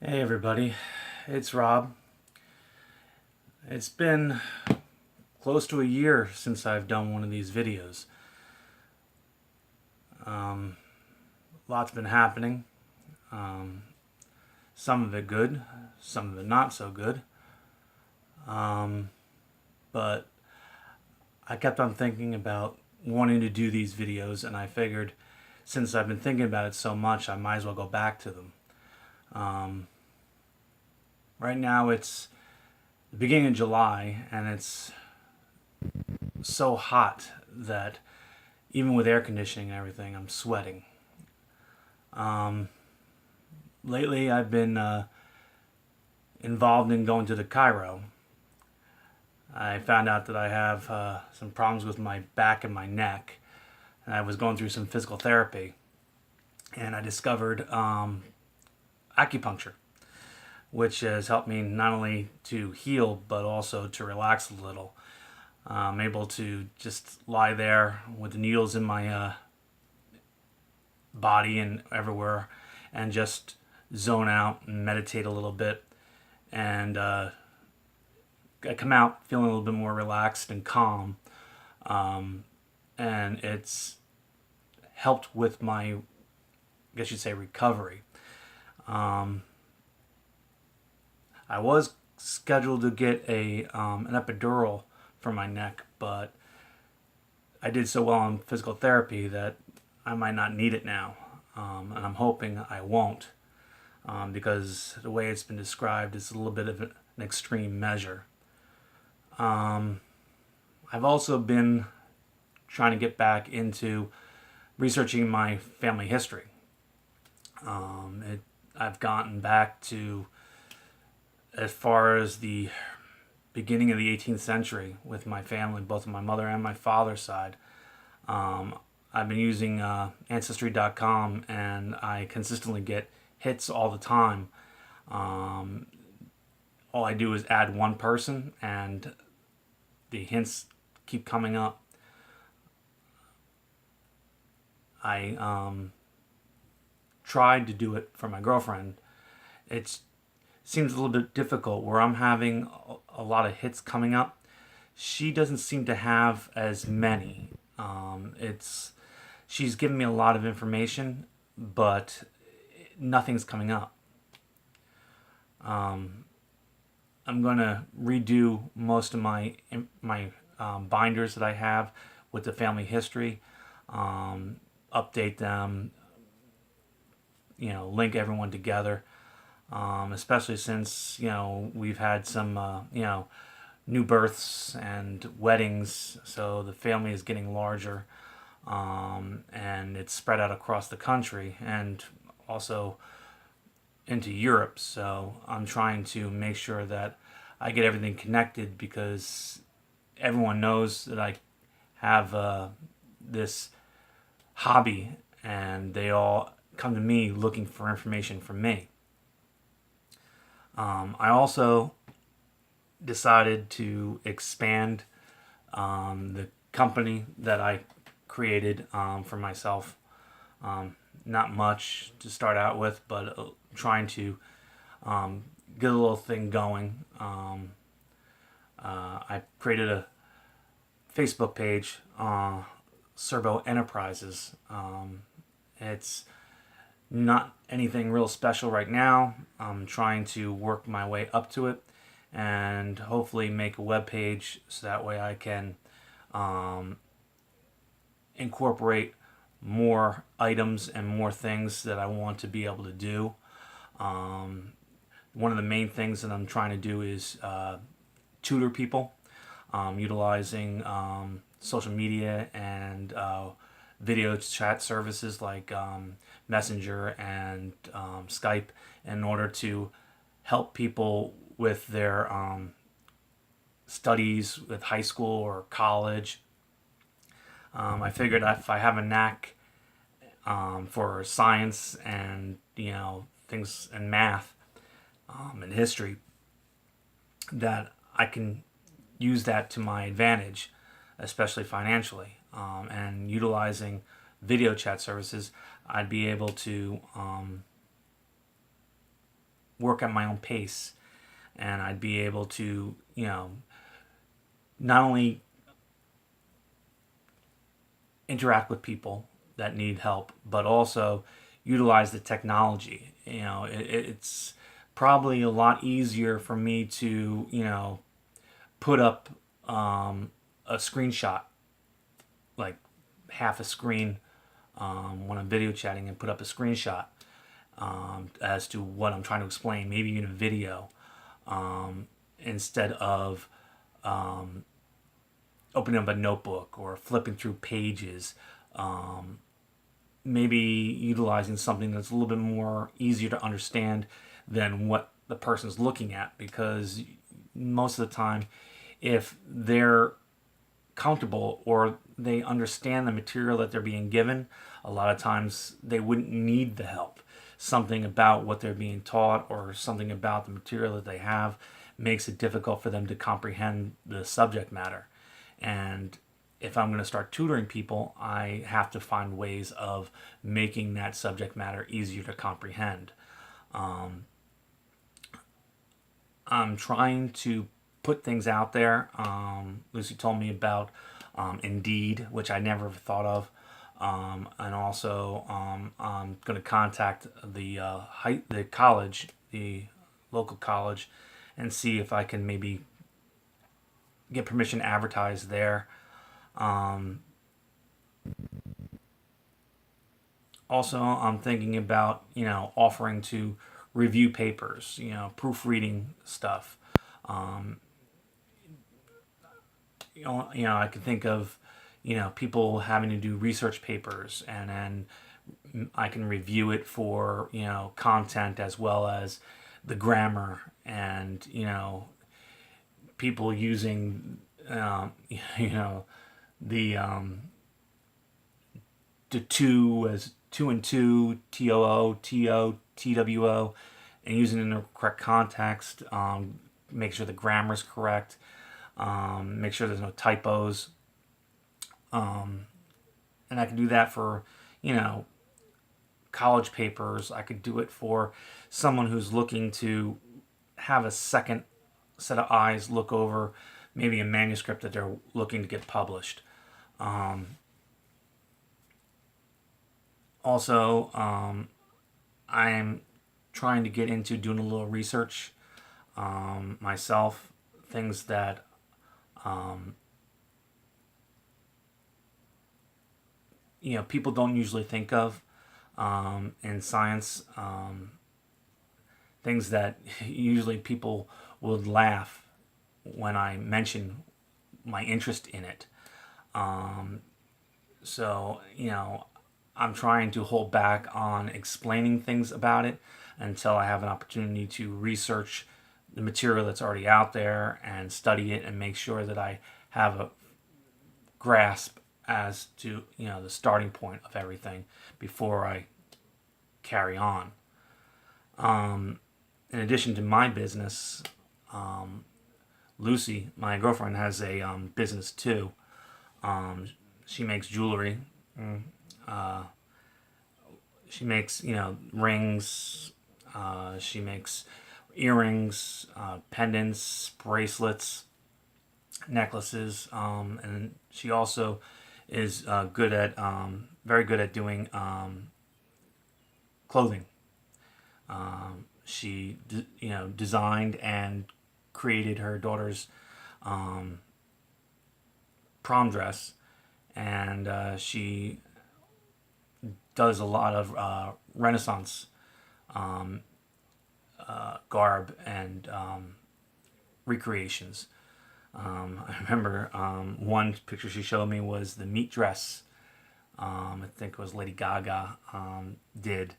Hey everybody, it's Rob. It's been close to a year since I've done one of these videos. Um, Lots been happening. Um, some of it good, some of it not so good. Um, but I kept on thinking about wanting to do these videos, and I figured since I've been thinking about it so much, I might as well go back to them. Um, right now it's the beginning of July, and it's so hot that even with air conditioning and everything, I'm sweating. Um, Lately, I've been involved in going to the Cairo. I found out that I have some problems with my back and my neck, and I was going through some physical therapy, and I discovered acupuncture, which has helped me not only to heal but also to relax a little. I'm able to just lie there with the needles in my body and everywhere, and just zone out and meditate a little bit, and I come out feeling a little bit more relaxed and calm, um, and it's helped with my, I guess you'd say, recovery. Um, I was scheduled to get an epidural for my neck, but I did so well in physical therapy that I might not need it now, and I'm hoping I won't, because the way it's been described is a little bit of an extreme measure. Um, I've also been trying to get back into researching my family history. I've gotten back to as far as the beginning of the 18th century with my family, both on my mother and my father's side. Um, I've been using Ancestry.com, and I consistently get hits all the time. Um, all I do is add one person, and the hints keep coming up. I tried to do it for my girlfriend. It seems a little bit difficult where I'm having a lot of hits coming up. She doesn't seem to have as many. It's She's given me a lot of information, but nothing's coming up. Um, I'm gonna redo most of my binders that I have with the family history, update them, link everyone together. Especially since we've had some new births and weddings, so the family is getting larger, and it's spread out across the country and also into Europe. So I'm trying to make sure that I get everything connected because everyone knows that I have this hobby, and they all come to me looking for information from me. I also decided to expand the company that I created for myself. Not much to start out with, but trying to get a little thing going. I created a Facebook page, Serbo Enterprises. It's not anything real special right now. I'm trying to work my way up to it and hopefully make a web page so that way I can incorporate more items and more things that I want to be able to do. One of the main things that I'm trying to do is tutor people, utilizing social media and video chat services like Messenger and Skype in order to help people with their studies with high school or college. I figured if I have a knack for science and things and math and history, that I can use that to my advantage, especially financially. And utilizing video chat services, I'd be able to work at my own pace, and I'd be able to, not only interact with people that need help, but also utilize the technology. It's probably a lot easier for me to, put up a screenshot, like half a screen, when I'm video chatting, and put up a screenshot as to what I'm trying to explain, maybe even a video, instead of opening up a notebook or flipping through pages. Maybe utilizing something that's a little bit more easier to understand than what the person's looking at, because most of the time, if they're comfortable or they understand the material that they're being given, a lot of times they wouldn't need the help. Something about what they're being taught or something about the material that they have makes it difficult for them to comprehend the subject matter. And if I'm going to start tutoring people, I have to find ways of making that subject matter easier to comprehend. I'm trying to put things out there. Lucy told me about Indeed, which I never thought of. And also, I'm going to contact the college, the local college, and see if I can maybe get permission to advertise there. Also, I'm thinking about, offering to review papers, proofreading stuff. I could think of, people having to do research papers, and then I can review it for, content as well as the grammar, and, people using, the the two as two and two, TOO, TO, TWO, and using it in the correct context. Make sure the grammar is correct. Make sure there's no typos. And I can do that for, college papers. I could do it for someone who's looking to have a second set of eyes look over maybe a manuscript that they're looking to get published. Also, I'm trying to get into doing a little research myself, things that people don't usually think of in science, things that usually people would laugh when I mention my interest in it. So, I'm trying to hold back on explaining things about it until I have an opportunity to research the material that's already out there and study it and make sure that I have a grasp as to, the starting point of everything before I carry on. In addition to my business, Lucy, my girlfriend, has a business too. She makes jewelry. She makes, rings. She makes earrings, pendants, bracelets, necklaces, and she also is very good at doing clothing. She, designed and created her daughter's prom dress, and she does a lot of Renaissance garb and recreations. I remember one picture she showed me was the meat dress. I think it was Lady Gaga did,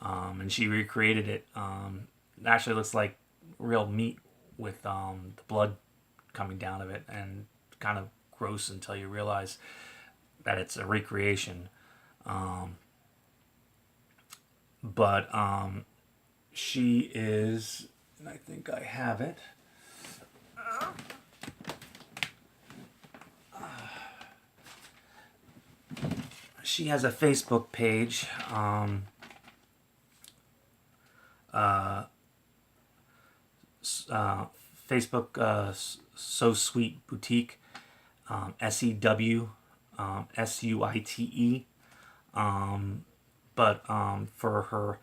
and she recreated it. It actually looks like real meat with the blood coming down of it, and kind of gross until you realize that it's a recreation. But she is, and I think I have it. She has a Facebook page. Facebook, So Sweet Boutique, SEWSUITE. But for her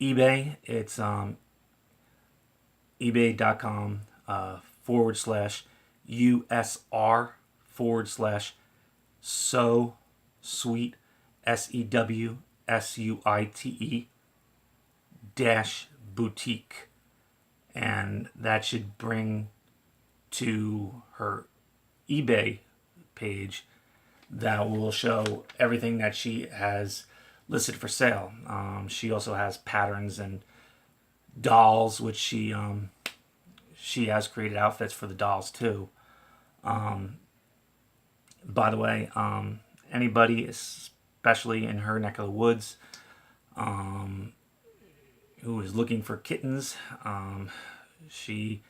eBay, it's ebay.com /USR /so sweet SEWSUITE dash boutique. And that should bring to her eBay page that will show everything that she has listed for sale. She also has patterns and dolls, which she has created outfits for the dolls too. By the way, anybody, especially in her neck of the woods, who is looking for kittens, she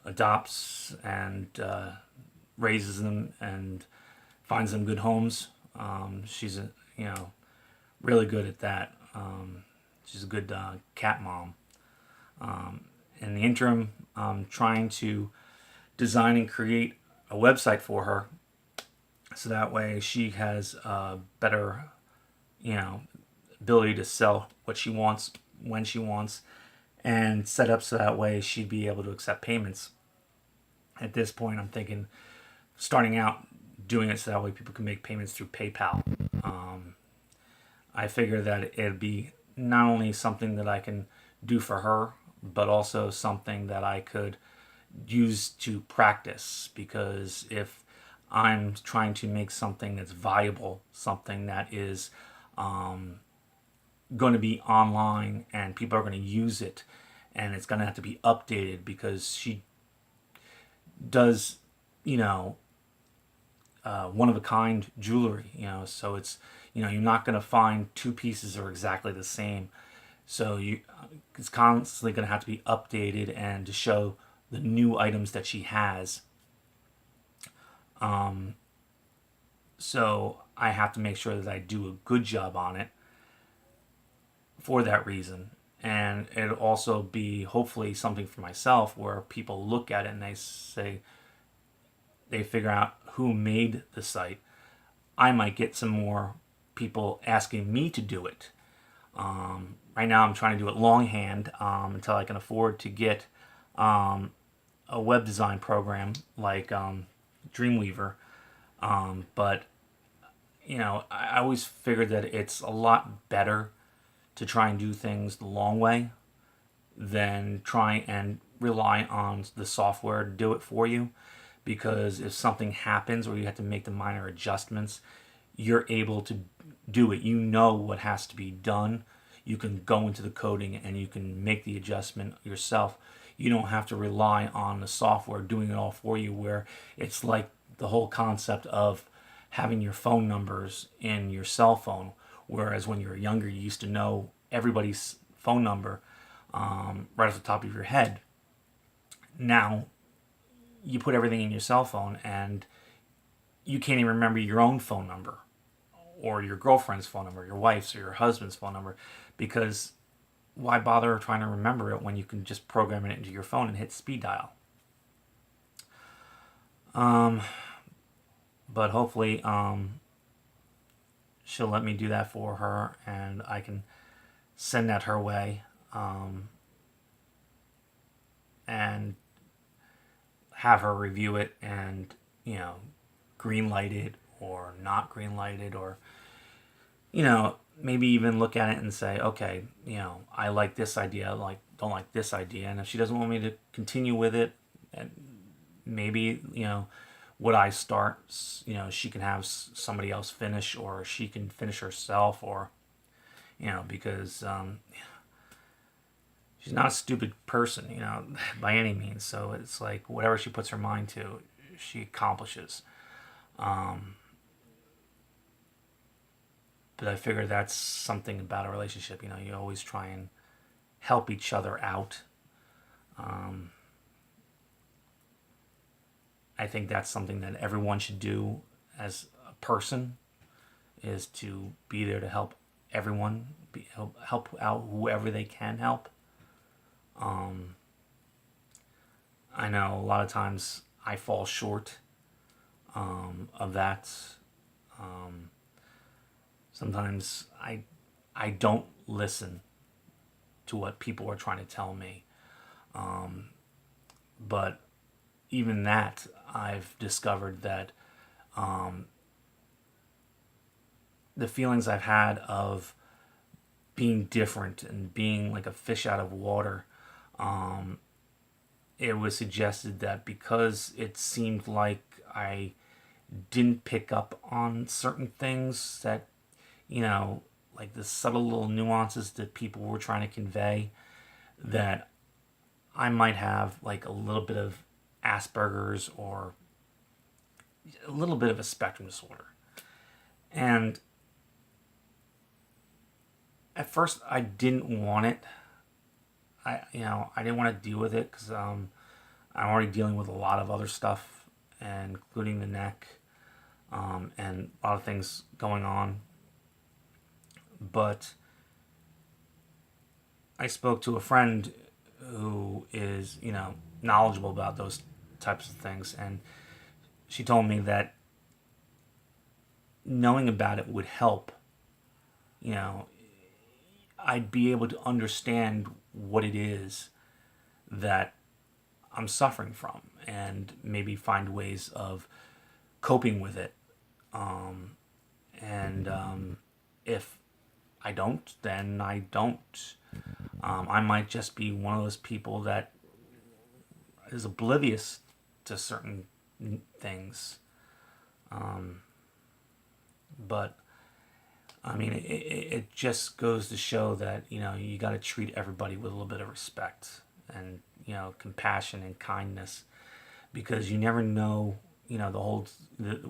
adopts and raises them and finds them good homes. She's really good at that. She's a good cat mom. In the interim, I'm trying to design and create a website for her, so that way she has a better, ability to sell what she wants when she wants, and set up so that way she'd be able to accept payments. At this point, I'm thinking starting out doing it so that way people can make payments through PayPal. I figure that it'd be not only something that I can do for her, but also something that I could use to practice. Because if I'm trying to make something that's viable, something that is going to be online and people are going to use it, and it's going to have to be updated because she does, one of a kind jewelry, so it's, you're not going to find two pieces that are exactly the same. So it's constantly going to have to be updated and to show the new items that she has. So I have to make sure that I do a good job on it for that reason. And it'll also be hopefully something for myself where people look at it and they figure out who made the site. I might get some more people asking me to do it. Right now I'm trying to do it longhand until I can afford to get a web design program like Dreamweaver. But I always figured that it's a lot better to try and do things the long way than try and rely on the software to do it for you. Because if something happens or you have to make the minor adjustments, you're able to do it. You know what has to be done. You can go into the coding and you can make the adjustment yourself. You don't have to rely on the software doing it all for you, where it's like the whole concept of having your phone numbers in your cell phone. Whereas when you were younger, you used to know everybody's phone number right off the top of your head. Now, you put everything in your cell phone and you can't even remember your own phone number or your girlfriend's phone number, your wife's or your husband's phone number, because why bother trying to remember it when you can just program it into your phone and hit speed dial? But hopefully she'll let me do that for her and I can send that her way, and have her review it and green light it or not green light it, or maybe even look at it and say, okay, I like this idea, don't like this idea. And if she doesn't want me to continue with it, and maybe what I start, she can have somebody else finish, or she can finish herself, or because she's not a stupid person, by any means. So it's like whatever she puts her mind to, she accomplishes. But I figure that's something about a relationship. You always try and help each other out. I think that's something that everyone should do as a person, is to be there to help everyone, help out whoever they can help. I know a lot of times I fall short of that. Um, Sometimes I don't listen to what people are trying to tell me. Um, but even that, I've discovered that um, the feelings I've had of being different and being like a fish out of water, um, it was suggested that because it seemed like I didn't pick up on certain things that, you know, like the subtle little nuances that people were trying to convey, that I might have like a little bit of Asperger's or a little bit of a spectrum disorder. And at first I didn't want it. I didn't want to deal with it because I'm already dealing with a lot of other stuff, including the neck, and a lot of things going on. But I spoke to a friend who is, knowledgeable about those types of things, and she told me that knowing about it would help. You know, I'd be able to understand what it is that I'm suffering from and maybe find ways of coping with it. Um, and if I don't, then I don't. I might just be one of those people that is oblivious to certain things. Um, but I mean, it just goes to show that, you got to treat everybody with a little bit of respect and, compassion and kindness, because you never know,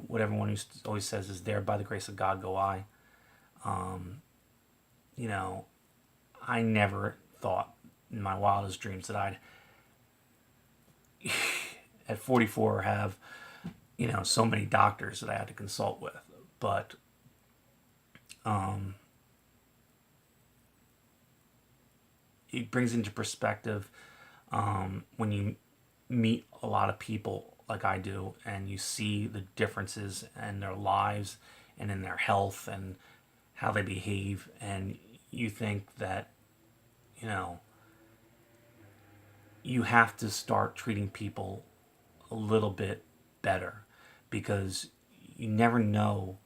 what everyone always says is, there by the grace of God go I. Um, you know, I never thought in my wildest dreams that I'd, at 44, have, so many doctors that I had to consult with. But um, it brings into perspective when you meet a lot of people like I do, and you see the differences in their lives and in their health and how they behave, and you think that, you know, you have to start treating people a little bit better, because you never know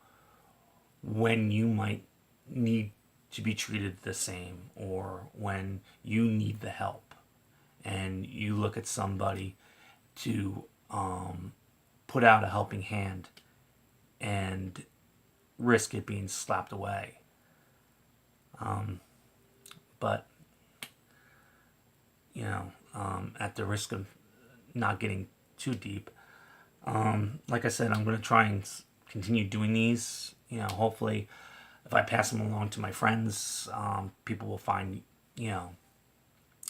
when you might need to be treated the same, or when you need the help and you look at somebody to put out a helping hand and risk it being slapped away. But, at the risk of not getting too deep, like I said, I'm going to try and continue doing these. Hopefully, if I pass them along to my friends, people will find,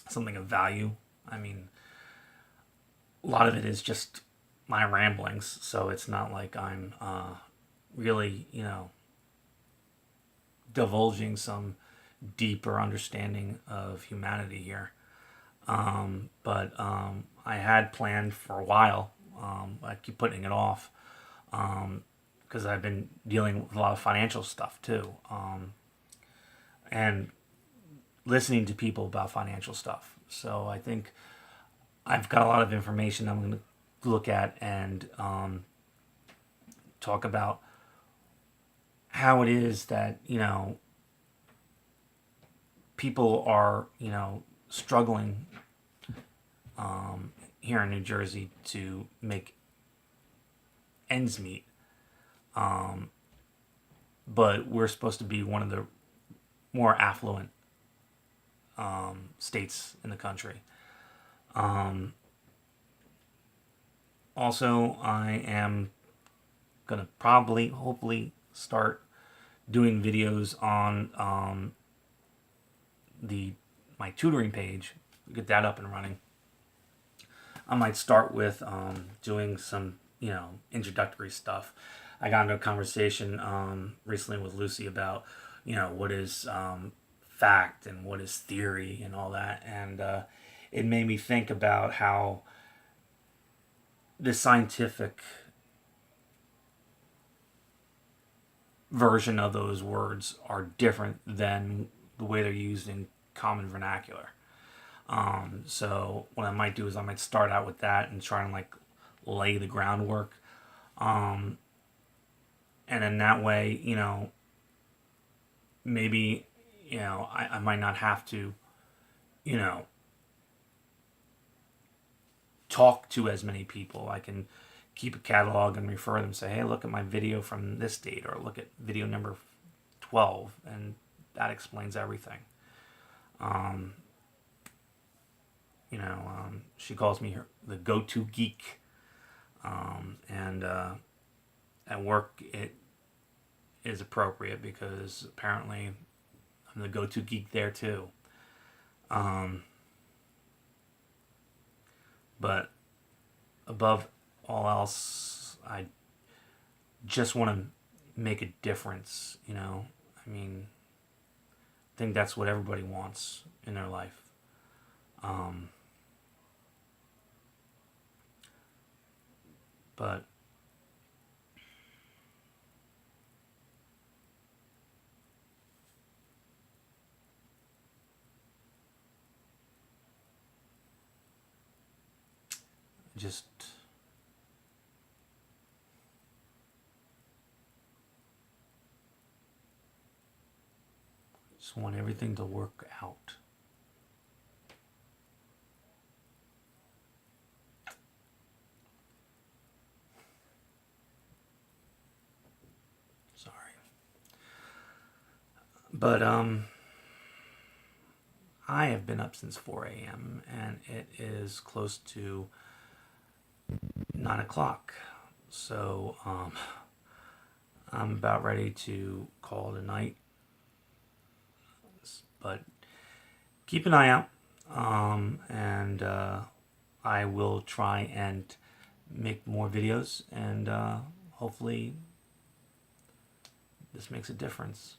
something of value. I mean, a lot of it is just my ramblings, so it's not like I'm really, divulging some deeper understanding of humanity here. But I had planned for a while. I keep putting it off because I've been dealing with a lot of financial stuff too, and listening to people about financial stuff. So I think I've got a lot of information I'm going to look at and talk about how it is that, people are, struggling here in New Jersey to make ends meet. But we're supposed to be one of the more affluent states in the country. Also, I am gonna probably, hopefully, start doing videos on the my tutoring page. Get that up and running. I might start with doing some, introductory stuff. I got into a conversation recently with Lucy about, what is fact and what is theory and all that, and it made me think about how the scientific version of those words are different than the way they're used in common vernacular. So what I might do is I might start out with that and try and like lay the groundwork. And then that way, maybe, I might not have to, you know, talk to as many people. I can keep a catalog and refer them, say, hey, look at my video from this date, or look at video number 12, and that explains everything. She calls me the go-to geek, and at work it is appropriate because apparently I'm the go-to geek there too. But above all else, I just want to make a difference. I mean, I think that's what everybody wants in their life. But just want everything to work out. Sorry. But I have been up since 4 a.m. and it is close to 9 o'clock. So I'm about ready to call it a night. But keep an eye out, and I will try and make more videos, and hopefully this makes a difference.